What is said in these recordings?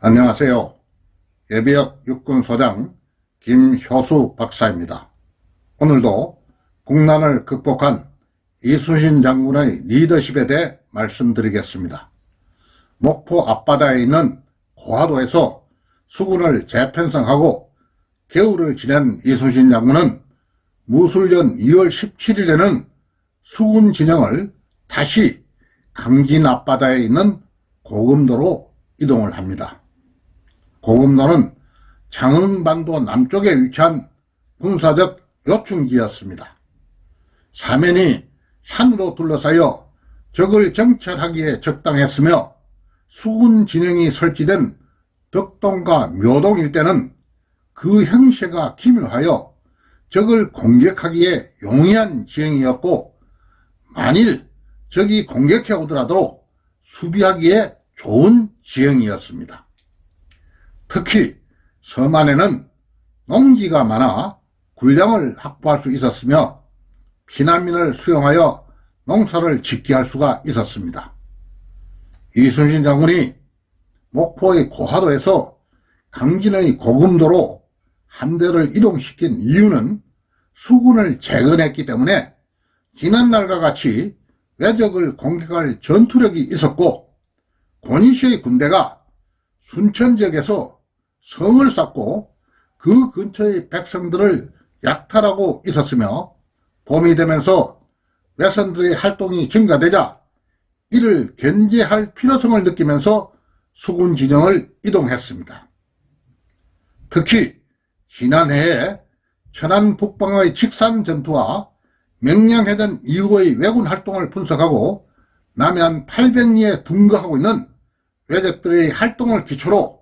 안녕하세요. 예비역 육군소장 김효수 박사입니다. 오늘도 국난을 극복한 이순신 장군의 리더십에 대해 말씀드리겠습니다. 목포 앞바다에 있는 고하도에서 수군을 재편성하고 겨울을 지낸 이순신 장군은 무술년 2월 17일에는 수군 진영을 다시 강진 앞바다에 있는 고금도로 이동을 합니다. 고금도는 장흥반도 남쪽에 위치한 군사적 요충지였습니다. 사면이 산으로 둘러싸여 적을 정찰하기에 적당했으며 수군 진영이 설치된 덕동과 묘동 일대는 그 형세가 기묘하여 적을 공격하기에 용이한 지형이었고, 만일 적이 공격해 오더라도 수비하기에 좋은 지형이었습니다. 특히 서만에는 농지가 많아 군량을 확보할 수 있었으며 피난민을 수용하여 농사를 짓게 할 수가 있었습니다. 이순신 장군이 목포의 고하도에서 강진의 고금도로 함대를 이동시킨 이유는 수군을 재건했기 때문에 지난날과 같이 외적을 공격할 전투력이 있었고, 권위시의 군대가 순천 지역에서 성을 쌓고 그 근처의 백성들을 약탈하고 있었으며, 봄이 되면서 외선들의 활동이 증가되자 이를 견제할 필요성을 느끼면서 수군 진영을 이동했습니다. 특히 지난해에 천안 북방의 직산 전투와 명량해전 이후의 왜군 활동을 분석하고 남해안 800리에 둔거하고 있는 외적들의 활동을 기초로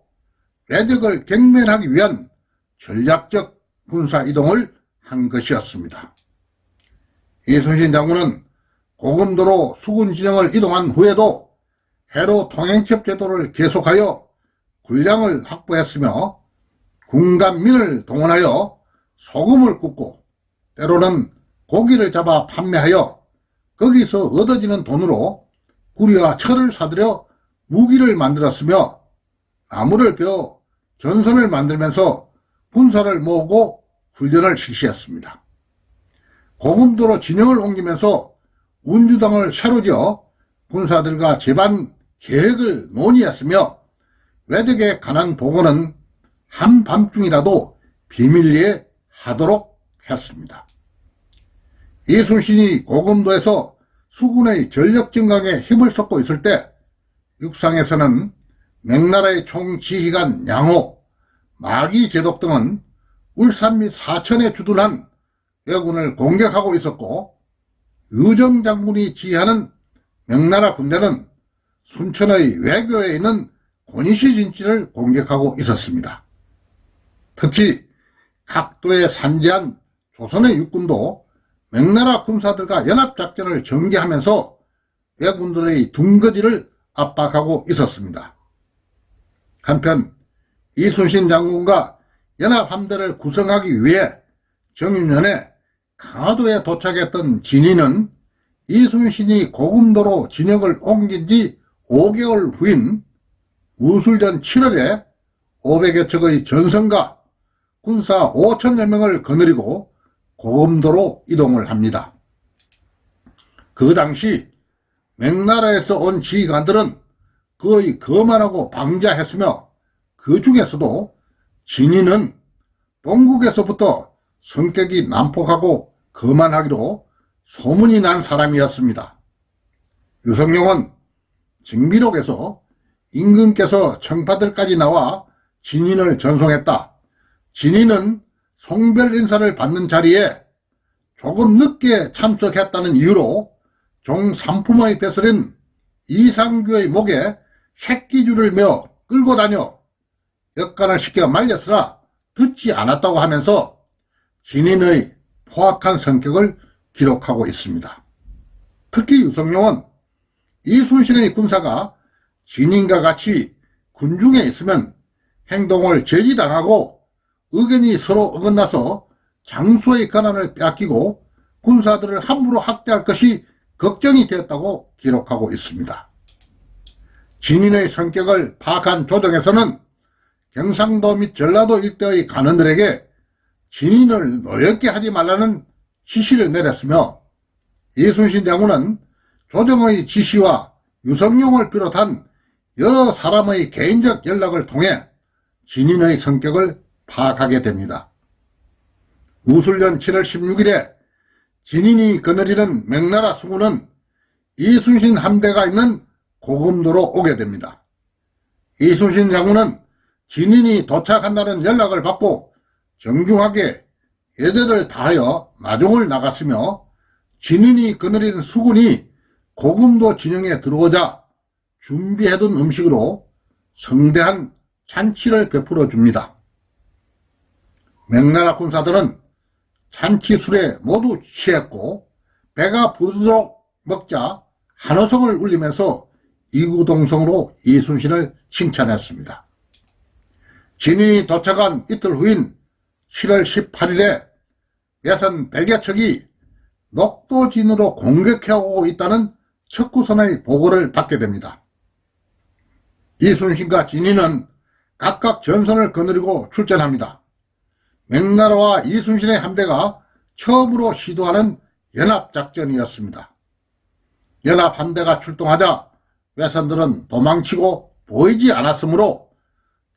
외적을 경면하기 위한 전략적 군사 이동을 한 것이었습니다. 이순신 장군은 고금도로 수군 진영을 이동한 후에도 해로 통행첩 제도를 계속하여 군량을 확보했으며 군간민을 동원하여 소금을 굽고 때로는 고기를 잡아 판매하여 거기서 얻어지는 돈으로 구리와 철을 사들여 무기를 만들었으며, 나무를 베어 전선을 만들면서 군사를 모으고 훈련을 실시했습니다. 고금도로 진영을 옮기면서 운주당을 새로 지어 군사들과 재반 계획을 논의했으며, 외적에 관한 보고는 한밤중이라도 비밀리에 하도록 했습니다. 이순신이 고금도에서 수군의 전력 증강에 힘을 쏟고 있을 때 육상에서는 명나라의 총지휘관 양호, 마기 제독 등은 울산 및 사천에 주둔한 왜군을 공격하고 있었고, 유정 장군이 지휘하는 명나라 군대는 순천의 외교에 있는 권위시 진지를 공격하고 있었습니다. 특히 각도에 산재한 조선의 육군도 명나라 군사들과 연합작전을 전개하면서 왜군들의 둔거지를 압박하고 있었습니다. 한편 이순신 장군과 연합함대를 구성하기 위해 정유년에 강화도에 도착했던 진인은 이순신이 고금도로 진영을 옮긴 지 5개월 후인 무술년 7월에 500여 척의 전선과 군사 5천여 명을 거느리고 고금도로 이동을 합니다. 그 당시 명나라에서 온 지휘관들은 거의 거만하고 방자했으며, 그 중에서도 진인은 본국에서부터 성격이 난폭하고 거만하기로 소문이 난 사람이었습니다. 유성룡은 징비록에서 임금께서 청파들까지 나와 진인을 전송했다. 진인은 송별 인사를 받는 자리에 조금 늦게 참석했다는 이유로 종 삼품의 배설인 이상규의 목에 새끼줄을 메어 끌고 다녀 역간을 시켜 말렸으나 듣지 않았다고 하면서 진인의 포악한 성격을 기록하고 있습니다. 특히 유성룡은 이순신의 군사가 진인과 같이 군중에 있으면 행동을 제지당하고 의견이 서로 어긋나서 장수의 권한을 빼앗기고 군사들을 함부로 학대할 것이 걱정이 되었다고 기록하고 있습니다. 진인의 성격을 파악한 조정에서는 경상도 및 전라도 일대의 간원들에게 진인을 노엽게 하지 말라는 지시를 내렸으며, 이순신 장군은 조정의 지시와 유성룡을 비롯한 여러 사람의 개인적 연락을 통해 진인의 성격을 파악하게 됩니다. 무술년 7월 16일에 진인이 거느리는 명나라 수군은 이순신 함대가 있는 고금도로 오게 됩니다. 이순신 장군은 진인이 도착한다는 연락을 받고 정중하게 예대를 다하여 마중을 나갔으며, 진인이 거느린 수군이 고금도 진영에 들어오자 준비해둔 음식으로 성대한 잔치를 베풀어 줍니다. 명나라 군사들은 잔치술에 모두 취했고 배가 부르도록 먹자 한호성을 울리면서 이구동성으로 이순신을 칭찬했습니다. 진인이 도착한 이틀 후인 7월 18일에 외선 100여 척이 녹도진으로 공격해오고 있다는 척구선의 보고를 받게 됩니다. 이순신과 진인은 각각 전선을 거느리고 출전합니다. 명나라와 이순신의 함대가 처음으로 시도하는 연합작전이었습니다. 연합함대가 출동하자 외선들은 도망치고 보이지 않았으므로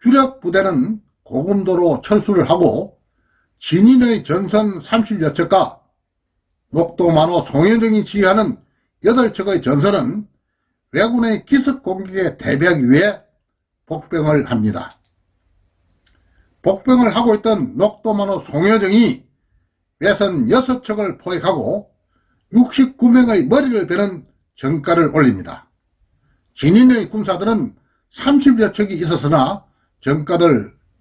주력 부대는 고금도로 철수를 하고 진인의 전선 30여 척과 녹도만호 송현정이 지휘하는 8척의 전선은 왜군의 기습 공격에 대비하기 위해 복병을 합니다. 복병을 하고 있던 녹도만호 송현정이 외선 6척을 포획하고 69명의 머리를 베는 전가를 올립니다. 진인의 군사들은 30여 척이 있었으나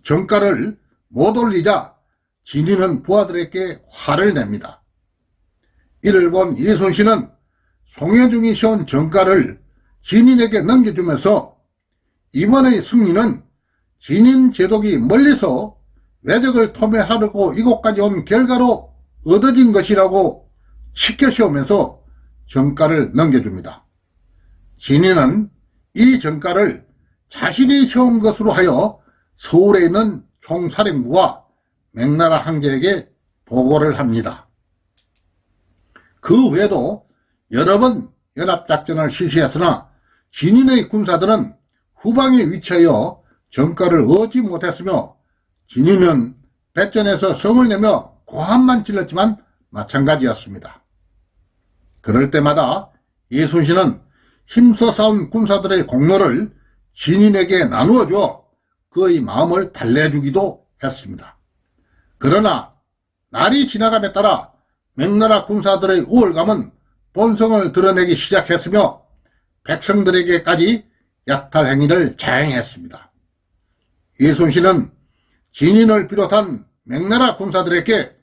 전가를 못 올리자 진인은 부하들에게 화를 냅니다. 이를 본 이순신은 송현중이 세운 전가를 진인에게 넘겨주면서 이번의 승리는 진인 제독이 멀리서 왜적을 토매하려고 이곳까지 온 결과로 얻어진 것이라고 시켜세우면서 전가를 넘겨줍니다. 진인은 이 전가를 자신이 세운 것으로 하여 서울에 있는 총사령부와 명나라 황제에게 보고를 합니다. 그 외에도 여러 번 연합작전을 실시했으나 진인의 군사들은 후방에 위치하여 전가를 얻지 못했으며, 진인은 배전에서 성을 내며 고함만 질렀지만 마찬가지였습니다. 그럴 때마다 이순신은 힘써 싸운 군사들의 공로를 진인에게 나누어 주어 그의 마음을 달래주기도 했습니다. 그러나 날이 지나감에 따라 명나라 군사들의 우월감은 본성을 드러내기 시작했으며 백성들에게까지 약탈 행위를 자행했습니다. 이순신은 진인을 비롯한 명나라 군사들에게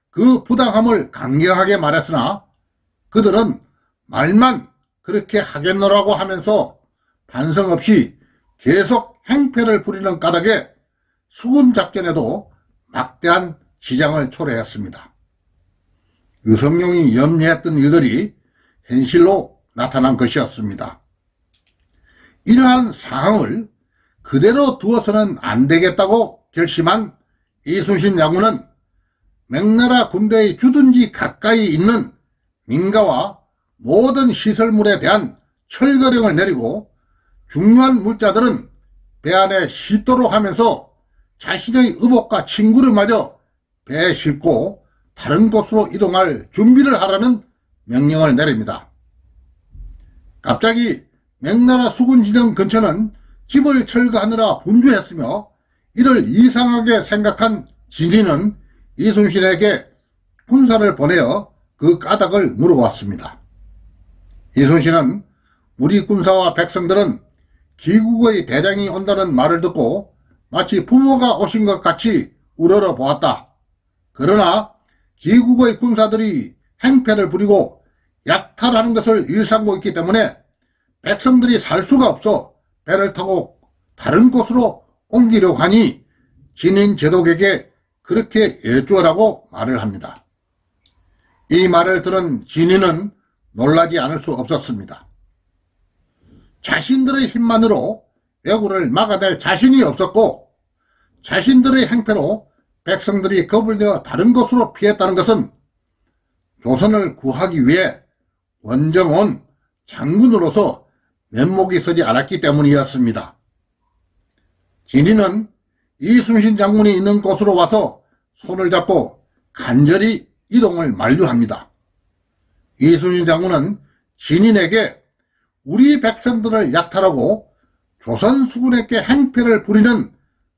그 부당함을 강경하게 말했으나 그들은 말만 그렇게 하겠노라고 하면서 반성 없이 계속 행패를 부리는 까닭에 수군작전에도 막대한 지장을 초래했습니다. 유성룡이 염려했던 일들이 현실로 나타난 것이었습니다. 이러한 상황을 그대로 두어서는 안 되겠다고 결심한 이순신 장군은 명나라 군대의 주둔지 가까이 있는 민가와 모든 시설물에 대한 철거령을 내리고 중요한 물자들은 배 안에 싣도록 하면서 자신의 의복과 친구를 마저 배에 싣고 다른 곳으로 이동할 준비를 하라는 명령을 내립니다. 갑자기 명나라 수군 진영 근처는 집을 철거하느라 분주했으며 이를 이상하게 생각한 진인은 이순신에게 군사를 보내어 그 까닭을 물어왔습니다. 이순신은 우리 군사와 백성들은 기국의 대장이 온다는 말을 듣고 마치 부모가 오신 것 같이 우러러 보았다. 그러나 기국의 군사들이 행패를 부리고 약탈하는 것을 일삼고 있기 때문에 백성들이 살 수가 없어 배를 타고 다른 곳으로 옮기려고 하니 진인 제독에게 그렇게 예주어라고 말을 합니다. 이 말을 들은 진인은 놀라지 않을 수 없었습니다. 자신들의 힘만으로 왜구를 막아낼 자신이 없었고 자신들의 행패로 백성들이 겁을 내어 다른 곳으로 피했다는 것은 조선을 구하기 위해 원정온 장군으로서 면목이 서지 않았기 때문이었습니다. 진인은 이순신 장군이 있는 곳으로 와서 손을 잡고 간절히 이동을 만류합니다. 이순신 장군은 진인에게 우리 백성들을 약탈하고 조선 수군에게 행패를 부리는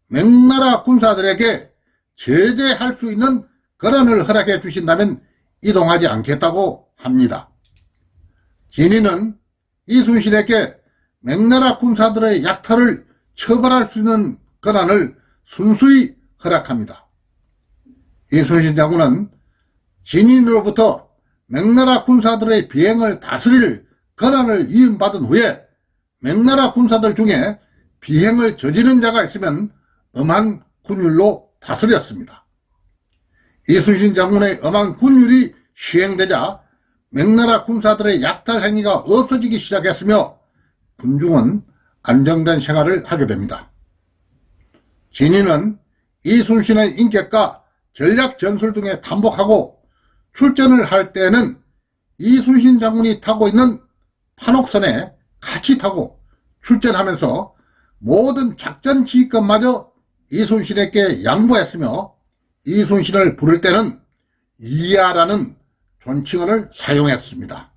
명나라 군사들에게 제재할 수 있는 권한을 허락해 주신다면 이동하지 않겠다고 합니다. 진인은 이순신에게 명나라 군사들의 약탈을 처벌할 수 있는 권한을 순수히 허락합니다. 이순신 장군은 진인으로부터 명나라 군사들의 비행을 다스릴 권한을 이임받은 후에 명나라 군사들 중에 비행을 저지른 자가 있으면 엄한 군율로 다스렸습니다. 이순신 장군의 엄한 군율이 시행되자 명나라 군사들의 약탈 행위가 없어지기 시작했으며 군중은 안정된 생활을 하게 됩니다. 진인은 이순신의 인격과 전략 전술 등에 탐복하고 출전을 할 때는 이순신 장군이 타고 있는 판옥선에 같이 타고 출전하면서 모든 작전 지휘권마저 이순신에게 양보했으며 이순신을 부를 때는 이하라는 존칭어를 사용했습니다.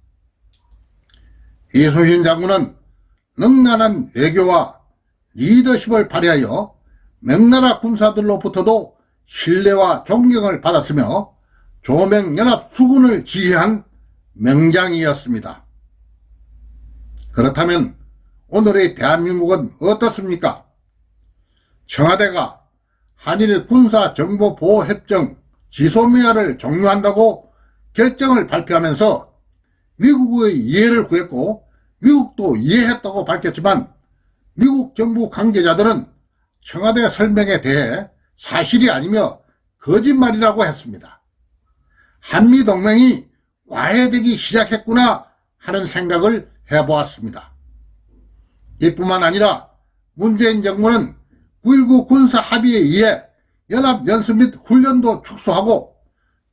이순신 장군은 능란한 외교와 리더십을 발휘하여 명나라 군사들로부터도 신뢰와 존경을 받았으며 조명연합 수군을 지휘한 명장이었습니다. 그렇다면 오늘의 대한민국은 어떻습니까? 청와대가 한일 군사정보보호협정 지소미아를 종료한다고 결정을 발표하면서 미국의 이해를 구했고 미국도 이해했다고 밝혔지만 미국 정부 관계자들은 청와대 설명에 대해 사실이 아니며 거짓말이라고 했습니다. 한미동맹이 와해되기 시작했구나 하는 생각을 해보았습니다. 이뿐만 아니라 문재인 정부는 9.19 군사합의에 의해 연합연습 및 훈련도 축소하고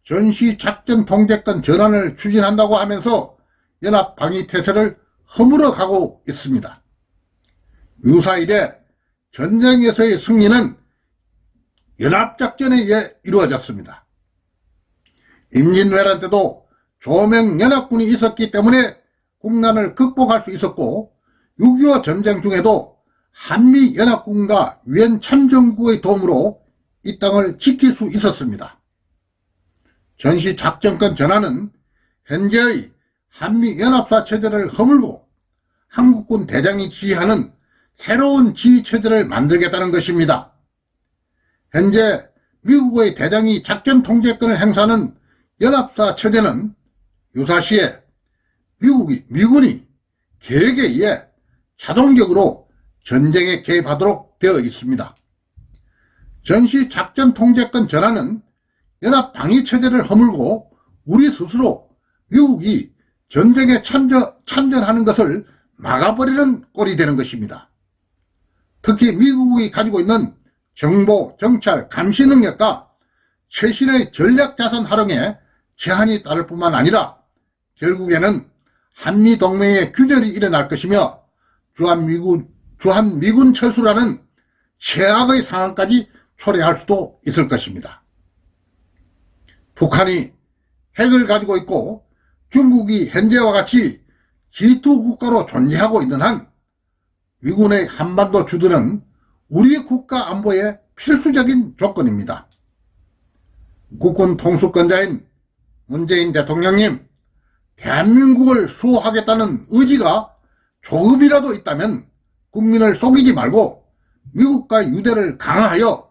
전시작전 통제권 전환을 추진한다고 하면서 연합방위태세를 허물어 가고 있습니다. 유사 이래 전쟁에서의 승리는 연합작전에 의해 이루어졌습니다. 임진왜란 때도 조명연합군이 있었기 때문에 국난을 극복할 수 있었고 6.25 전쟁 중에도 한미연합군과 유엔 참전국의 도움으로 이 땅을 지킬 수 있었습니다. 전시작전권 전환은 현재의 한미연합사 체제를 허물고 한국군 대장이 지휘하는 새로운 지휘체제를 만들겠다는 것입니다. 현재 미국의 대장이 작전 통제권을 행사하는 연합사 체제는 유사시에 미군이 계획에 의해 자동적으로 전쟁에 개입하도록 되어 있습니다. 전시작전 통제권 전환은 연합방위체제를 허물고 우리 스스로 미국이 전쟁에 참전하는 것을 막아버리는 꼴이 되는 것입니다. 특히 미국이 가지고 있는 정보, 정찰, 감시 능력과 최신의 전략자산 활용에 제한이 따를 뿐만 아니라 결국에는 한미동맹의 균열이 일어날 것이며 주한미군 철수라는 최악의 상황까지 초래할 수도 있을 것입니다. 북한이 핵을 가지고 있고 중국이 현재와 같이 G2 국가로 존재하고 있는 한 미군의 한반도 주둔은 우리 국가 안보의 필수적인 조건입니다. 국군 통수권자인 문재인 대통령님, 대한민국을 수호하겠다는 의지가 조금이라도 있다면 국민을 속이지 말고 미국과 유대를 강화하여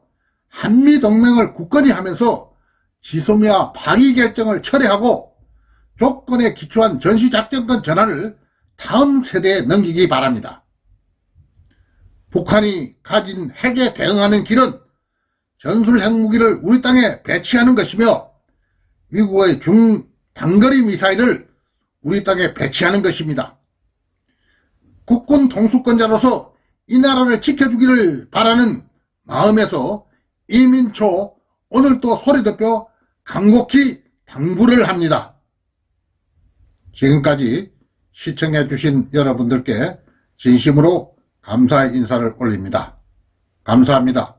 한미동맹을 굳건히 하면서 지소미아 파기 결정을 철회하고 조건에 기초한 전시작전권 전환을 다음 세대에 넘기기 바랍니다. 북한이 가진 핵에 대응하는 길은 전술핵무기를 우리 땅에 배치하는 것이며 미국의 중단거리 미사일을 우리 땅에 배치하는 것입니다. 국군 통수권자로서 이 나라를 지켜주기를 바라는 마음에서 이민초 오늘 또 소리덮여 간곡히 당부를 합니다. 지금까지 시청해 주신 여러분들께 진심으로 감사의 인사를 올립니다. 감사합니다.